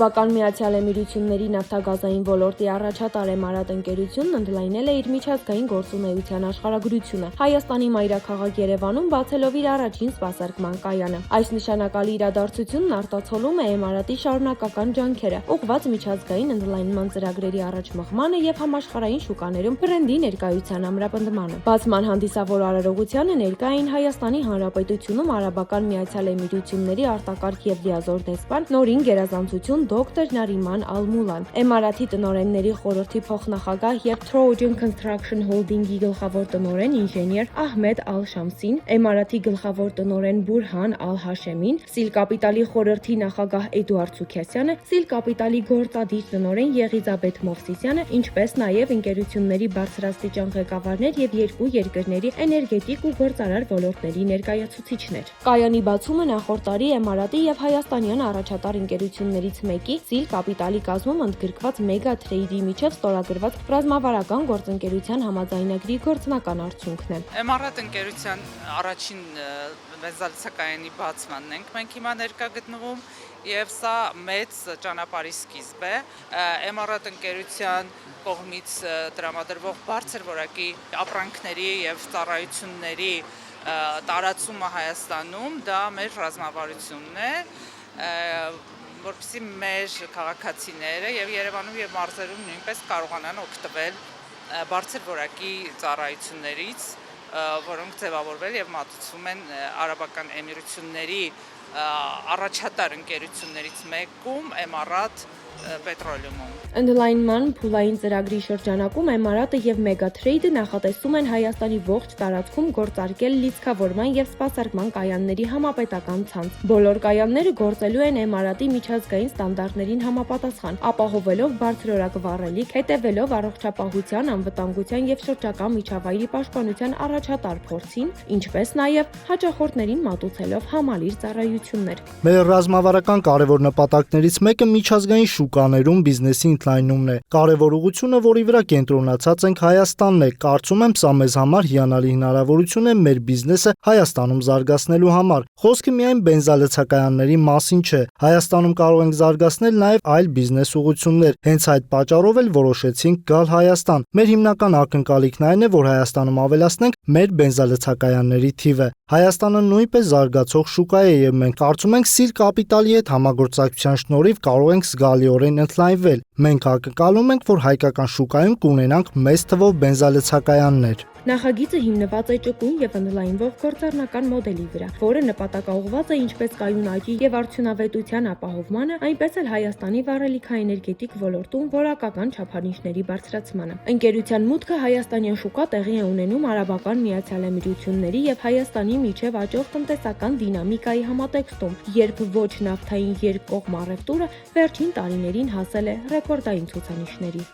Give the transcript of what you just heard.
Արաբական Միացյալ Էմիրությունների նավթագազային ոլորտի առաջատար Էմարատ ընկերությունն ընդլայնել է իր միջազգային գործունեության աշխարհագրությունը։ Հայաստանի մայրաքաղաք Երևանում բացելով իր առաջին սպասարկման կայանը։ Այս նշանակալի իրադարձությունն արտացոլում է Էմարատի շարունակական ջանքերը, ուղղված միջազգային ընդլայնման ծրագրերի առաջմղմանը եւ համաշխարհային շուկաներում բրենդի ներկայության ամրապնդմանը։ Բացման հանդիսավոր արարողությանը ներկա էին Հայաստանի Հանրապետությունում Արաբական Միացյալ Էմիրությունների արտակարգ եւ լիազոր դեսպան նորին գերազանցություն դոկտոր Նարիման Ալ-Մուլան, Էմարատի տնօրենների խորհրդի փոխնախագահ եւ Trojan Construction Holding-ի գլխավոր տնօրեն ինժեներ Ահմեդ Ալ-Շամսին, Էմարատի գլխավոր տնօրեն Բուրհան Ալ-Հաշեմին, Սիլ Կապիտալի խորհրդի նախագահ Էդուարդ Սուքեսյանը, Սիլ Կապիտալի գործադիր տնօրեն Եղիզաբեթ Մովսիսյանը, ինչպես նաեւ ընկերությունների բարձրաստիճան ղեկավարներ եւ երկու երկրների էներգետիկ ու գործարար ոլորտների ներկայացուցիչներ։ Կայանի բացումը նախորդ տարի Էմարատի եւ հայաստանյան առաջատար ընկերություններից մեկի Սիլ Կապիտալի կազմում ընդգրկված Մեգա Թրեյդի միջև ստորագրված ռազմավարական գործընկերության համաձայնագրի գործնական արդյունքն է։ Էմարատ ընկերության առաջին բենզալցակայանի բացմանն ենք մենք հիմա ներկա գտնվում եւ սա մեծ ճանապարհի սկիզբ է։ Էմարատ ընկերության կողմից տրամադրվող բարձր որակի ապրանքների եւ ծառայությունների տարածումը Հայաստանում դա մեր ռազմավարությունն է, որպեսզի մեր քաղաքացիները եւ Երևանում եւ մարզերում նույնպես կարողանան օգտվել բարձր որակի ծառայություններից, որոնք ձևավորվել եւ մատուցվում են Արաբական Էմիրությունների առաջատար ընկերություններից մեկում Էմարատ Պետրոլիումում։ Ընդլայնման փուլային ծրագրի շրջանակում Էմարատը եւ Մեգա Թրեյդը նախատեսում են Հայաստանի ողջ տարածքում գործարկել լիցքավորման եւ սպասարկման կայանների համապետական ցանց։ Բոլոր կայանները գործելու են Էմարատի միջազգային ստանդարտներին համապատասխան, ապահովելով բարձրորակ վառելիք, հետևելով առողջապահության, անվտանգության եւ շրջակա միջավայրի պաշտպանության առաջատար փորձին, ինչպես նաեւ հաճախորդներին մատուցելով համալիր ծառայություններ։ Մեր ռազմավարական կարևոր նպատակներից մեկը միջազգային շուկաներում բիզնեսի ընդլայնումն է։ Կարևոր ուղղությունը, որի վրա կենտրոնացած ենք, Հայաստանն է։ Կարծում եմ, սա մեզ համար հիանալի հնարավորություն է մեր բիզնեսը Հայաստանում զարգացնելու համար։ Խոսքը միայն բենզալցակայանների մասին չէ։ Հայաստանում կարող ենք զարգացնել նաև այլ բիզնես ուղղություններ։ Հենց այդ պատճառով էլ որոշեցինք գալ Հայաստան։ Մեր հիմնական ակնկալիքն այն է, որ Հայաստանում ավելացնենք մեր բենզալցակայանների թիվը։ Հայաստանը նույնպես զարգացող շուկա է եւ մենք կարծում ենք Սիլ Կապիտալի հետ համագործակցության շնորհիվ կարող ենք զգալիորեն ընդլայնվել։ Մենք ակնկալում ենք, որ հայկական շուկայում կունենանք մեծ թվով բենզալցակայաններ։ Նախագիծը հիմնված է ճկուն եւ ընդլայնվող գործառնական մոդելի վրա, որը նպատակաուղղված է ինչպես կայուն աճի եւ արդյունավետության ապահովմանը, այնպես էլ Հայաստանի վառելիքաէներգետիկ ոլորտում որակական չափանիշների բարձրացմանը։ Ընկերության մուտքը հայաստանյան շուկա տեղի է ունենում Արաբական Միացյալ Էմիրությունների եւ Հայաստանի միջև աճող տնտեսական դինամիկայի համատեքստում, երբ ոչ նավթային երկկողմ առևտուրը վերջին տարիներին հասել է ռեկորդային ցուցանիշների։